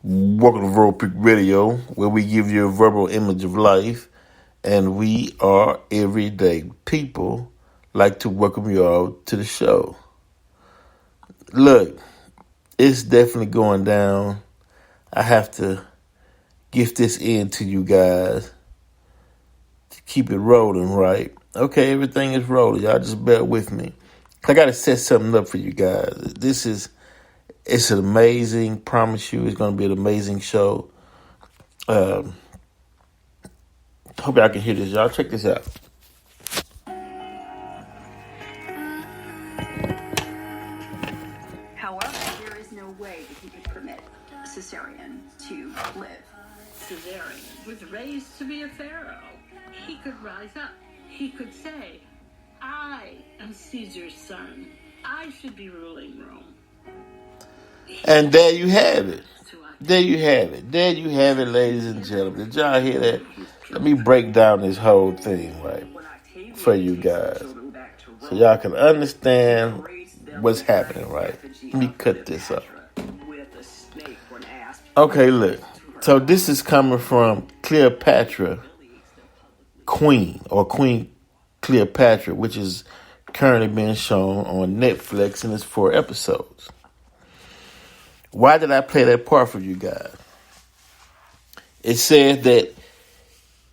Welcome to Verbal Peak Radio, where we give you a verbal image of life, and we are everyday people. Like to welcome you all to the show. Look, it's definitely going down. I have to get this in to you guys to keep it rolling, right? Okay, everything is rolling. Y'all just bear with me. I got to set something up for you guys. It's an amazing, promise you, it's going to be an amazing show. Hope y'all can hear this. Y'all check this out. However, there is no way that he could permit Caesarion to live. Caesarion was raised to be a pharaoh. He could rise up. He could say, I am Caesar's son. I should be ruling Rome. And there you have it. There you have it. There you have it, ladies and gentlemen. Did y'all hear that? Let me break down this whole thing, right, for you guys. So y'all can understand what's happening, right? Let me cut this up. Okay, look. So this is coming from Cleopatra, Queen Cleopatra, which is currently being shown on Netflix, and it's 4 episodes. Why did I play that part for you guys? It said that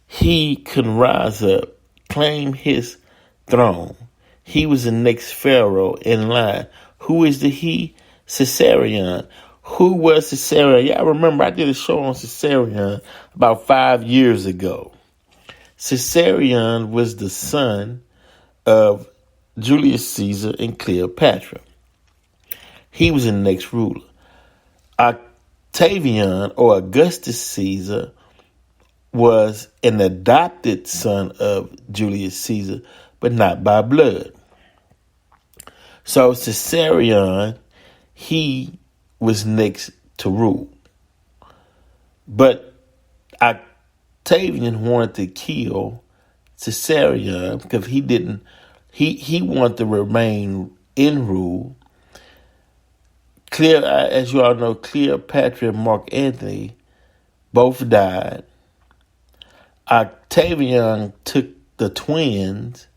he could rise up, claim his throne. He was the next pharaoh in line. Who is the he? Caesarion. Who was Caesarion? Y'all remember I did a show on Caesarion about 5 years ago. Caesarion was the son of Julius Caesar and Cleopatra. He was the next ruler. Octavian, or Augustus Caesar, was an adopted son of Julius Caesar, but not by blood. So Caesarion, he was next to rule. But Octavian wanted to kill Caesarion because he wanted to remain in rule. As you all know, Cleopatra and Mark Antony both died. Octavian took the twins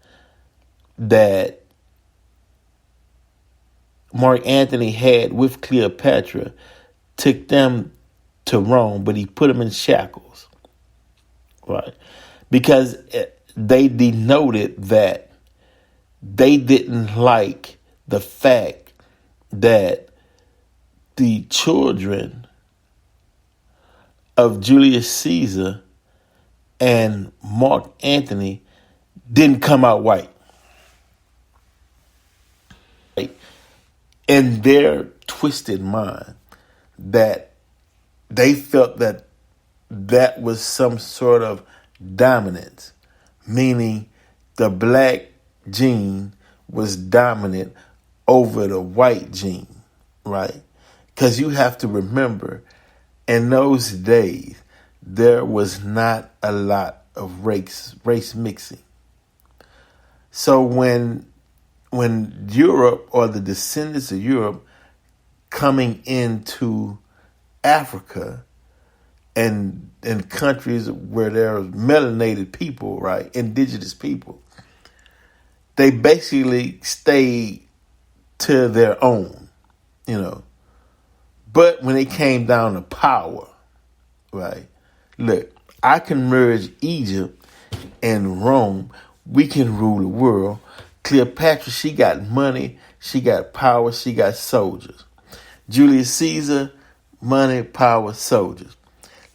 that Mark Antony had with Cleopatra, took them to Rome, but he put them in shackles, right? Because they denoted that they didn't like the fact that the children of Julius Caesar and Mark Antony didn't come out white. In their twisted mind, that they felt that was some sort of dominance, meaning the black gene was dominant over the white gene, right? Because you have to remember, in those days, there was not a lot of race mixing. So when Europe, or the descendants of Europe, coming into Africa and in countries where there are melanated people, right, indigenous people, they basically stayed to their own, But when it came down to power, right, look, I can merge Egypt and Rome. We can rule the world. Cleopatra, she got money, she got power, she got soldiers. Julius Caesar, money, power, soldiers.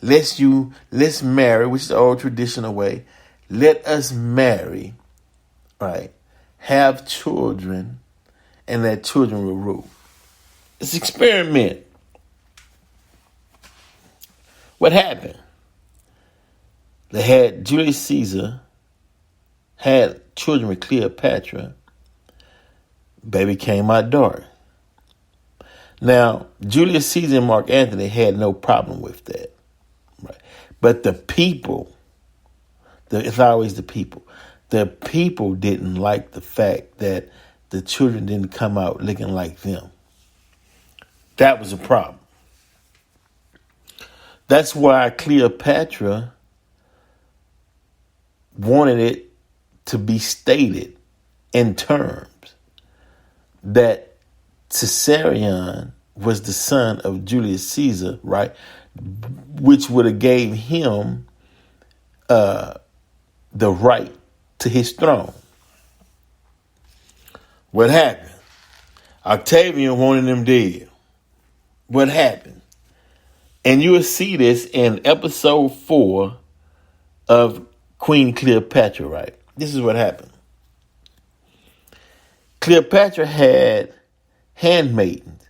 Let's marry, which is the old traditional way. Let us marry, right? Have children, and that children will rule. It's an experiment. What happened? They had Julius Caesar had children with Cleopatra. Baby came out dark. Now, Julius Caesar and Mark Antony had no problem with that. Right? But the people, it's always the people. The people didn't like the fact that the children didn't come out looking like them. That was a problem. That's why Cleopatra wanted it to be stated in terms that Caesarion was the son of Julius Caesar, right? Which would have gave him the right to his throne. What happened? Octavian wanted him dead. What happened? And you will see this in episode 4 of Queen Cleopatra, right? This is what happened. Cleopatra had handmaidens.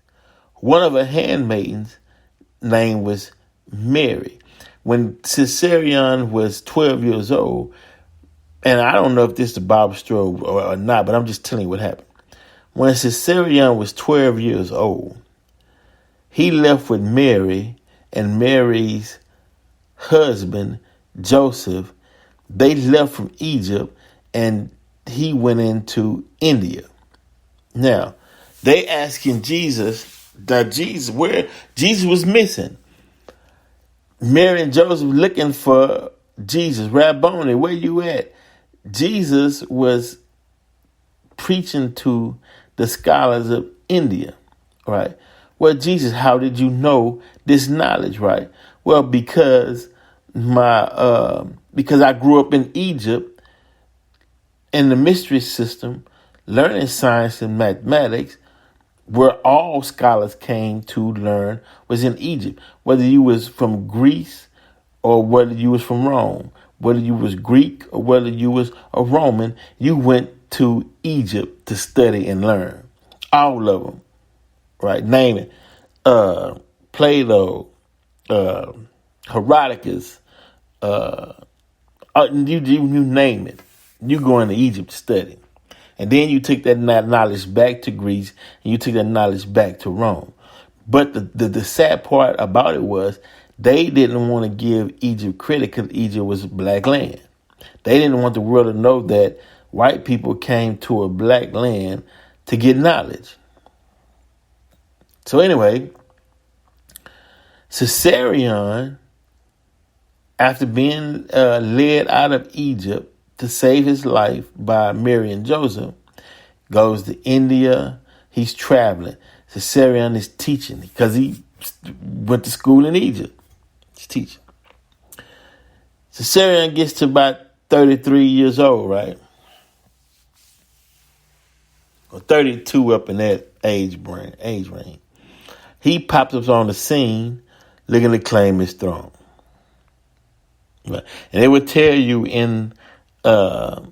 One of her handmaidens' name was Mary. When Caesarion was 12 years old, and I don't know if this is the Bible story or not, but I'm just telling you what happened. When Caesarion was 12 years old, he left with Mary and Mary's husband, Joseph. They left from Egypt and he went into India. Now, they asking Jesus, where Jesus was missing. Mary and Joseph looking for Jesus. Rabboni, where you at? Jesus was preaching to the scholars of India, right? Well, Jesus, how did you know this knowledge, right? Well, because I grew up in Egypt in the mystery system, learning science and mathematics, where all scholars came to learn was in Egypt. Whether you was from Greece or whether you was from Rome, whether you was Greek or whether you was a Roman, you went to Egypt to study and learn. All of them, right? Name it. Plato, Herodotus, you name it. You going to Egypt to study. And then you took that knowledge back to Greece and you took that knowledge back to Rome. But the sad part about it was they didn't want to give Egypt credit because Egypt was black land. They didn't want the world to know that white people came to a black land to get knowledge. So anyway, Caesarion, after being led out of Egypt to save his life by Mary and Joseph, goes to India. He's traveling. Caesarion is teaching because he went to school in Egypt. He's teaching. Caesarion gets to about 33 years old, right? Or 32 up in that age range. He pops up on the scene looking to claim his throne. Right. And they would tell you in the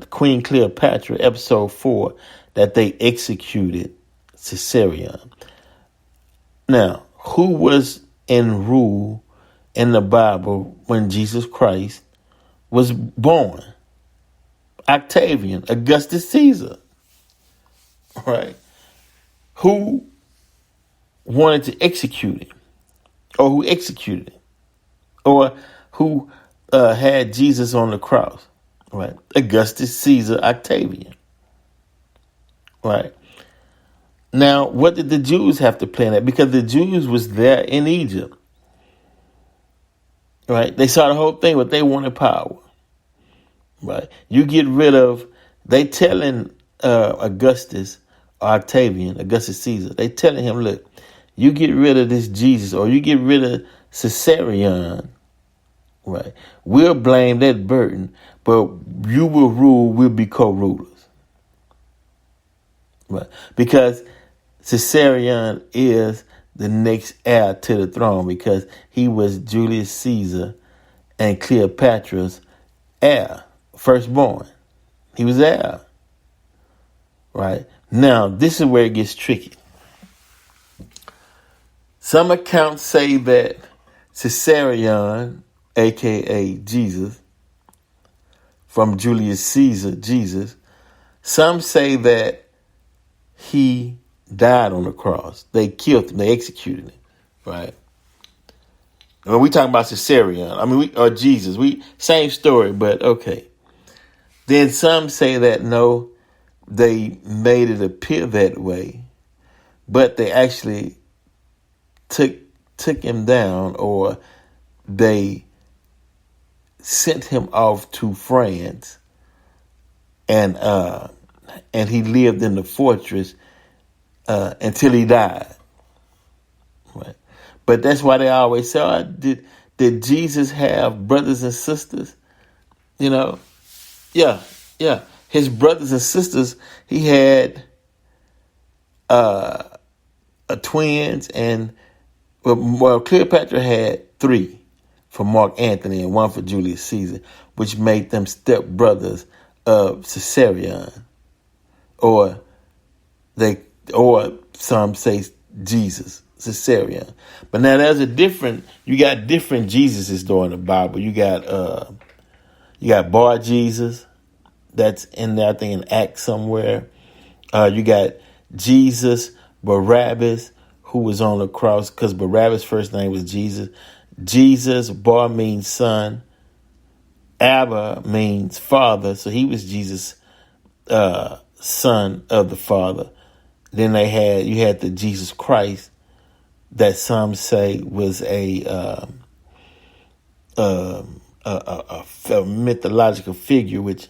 Queen Cleopatra, episode 4, that they executed Caesarion. Now, who was in rule in the Bible when Jesus Christ was born? Octavian, Augustus Caesar. Right? Who wanted to execute him? Or who executed him? Or who had Jesus on the cross? Right? Augustus Caesar Octavian. Right? Now, what did the Jews have to play in that? Because the Jews was there in Egypt. Right? They saw the whole thing, but they wanted power. Right? You get rid of, they telling Augustus Caesar, they telling him, look, you get rid of this Jesus or you get rid of Caesarion, right? We'll blame that burden, but you will rule, we'll be co-rulers. Right? Because Caesarion is the next heir to the throne because he was Julius Caesar and Cleopatra's heir, firstborn. He was heir. Right? Now, this is where it gets tricky. Some accounts say that Caesarion, a.k.a. Jesus, from Julius Caesar, Jesus, some say that he died on the cross. They killed him. They executed him. Right? When we talking about Caesarion, or Jesus, same story, but okay. Then some say that no, they made it appear that way, but they actually took took him down, or they sent him off to France, and he lived in the fortress until he died. Right? But that's why they always say, did Jesus have brothers and sisters? You know, yeah. His brothers and sisters, he had twins, and Cleopatra had 3 for Mark Antony and 1 for Julius Caesar, which made them step brothers of Caesarion, or some say Jesus, Caesarion. But now you got different Jesuses though in the Bible. You got Bar Jesus, that's in there, I think in Acts somewhere. You got Jesus Barabbas, who was on the cross, because Barabbas' first name was Jesus. Jesus, Bar means son. Abba means father, so he was Jesus' son of the Father. Then you had the Jesus Christ, that some say was a mythological figure, which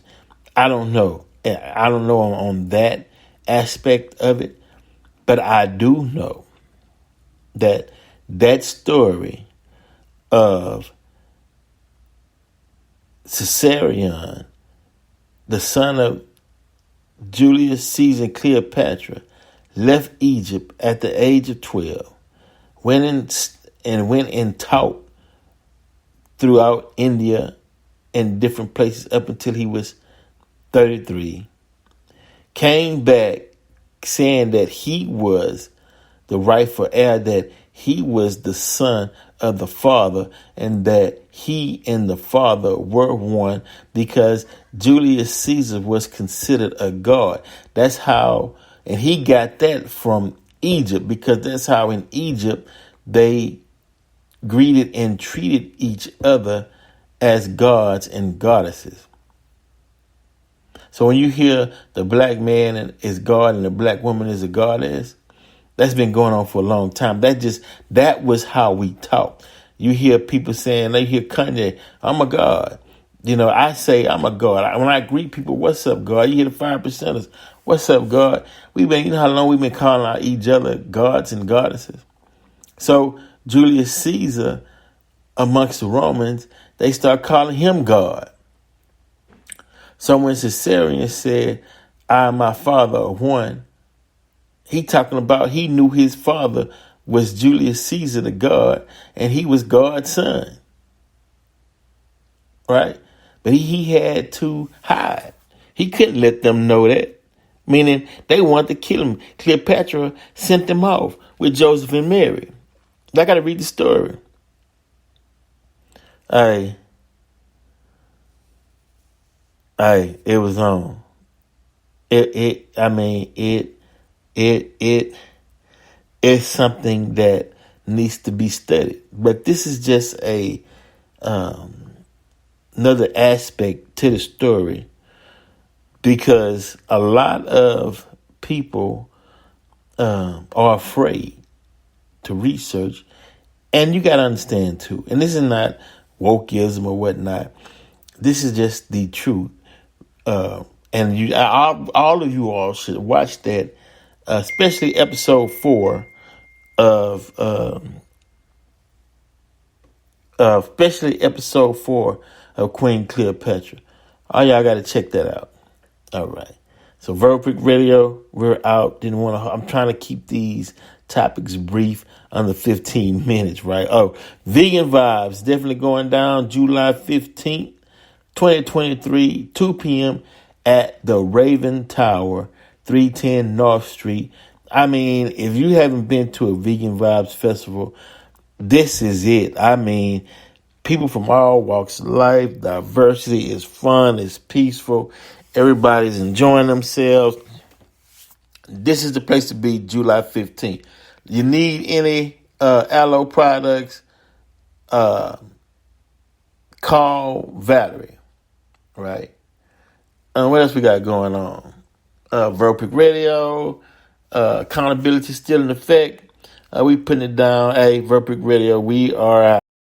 I don't know. I don't know on that aspect of it, but I do know that story of Caesarion, the son of Julius Caesar and Cleopatra, left Egypt at the age of 12, went and taught throughout India and different places up until he was 33, came back saying that he was the rightful heir, that he was the son of the Father, and that he and the Father were one, because Julius Caesar was considered a god. That's how, and he got that from Egypt, because that's how in Egypt they greeted and treated each other as gods and goddesses. So when you hear the black man is God and the black woman is a goddess, that's been going on for a long time. That was how we talk. You hear people saying, they hear Kanye, I'm a god. You know, I say I'm a god. When I greet people, what's up, God? You hear the 5%ers, what's up, God? You know how long we've been calling out each other gods and goddesses. So Julius Caesar, amongst the Romans, they start calling him God. So when Caesarion said, I and my father are one, he talking about he knew his father was Julius Caesar, the God, and he was God's son. Right? But he had to hide. He couldn't let them know that. Meaning they wanted to kill him. Cleopatra sent them off with Joseph and Mary. I got to read the story. It was on. It's something that needs to be studied. But this is just another aspect to the story, because a lot of people are afraid to research, and you got to understand too. And this is not wokeism or whatnot. This is just the truth. And all of you all should watch that, especially episode 4 of Queen Cleopatra. All y'all got to check that out. All right. So Verbal Prick Radio, we're out. I'm trying to keep these topics brief, under 15 minutes, right? Oh, Vegan Vibes definitely going down July 15th, 2023, 2 p.m. at the Raven Tower, 310 North Street. I mean, if you haven't been to a Vegan Vibes festival, this is it. I mean, people from all walks of life, diversity, is fun, it's peaceful, everybody's enjoying themselves. This is the place to be July 15th. You need any aloe products, call Valerie, right? What else we got going on? Verbal Prick Radio, accountability still in effect. We putting it down. Hey, Verpic Radio, we are out.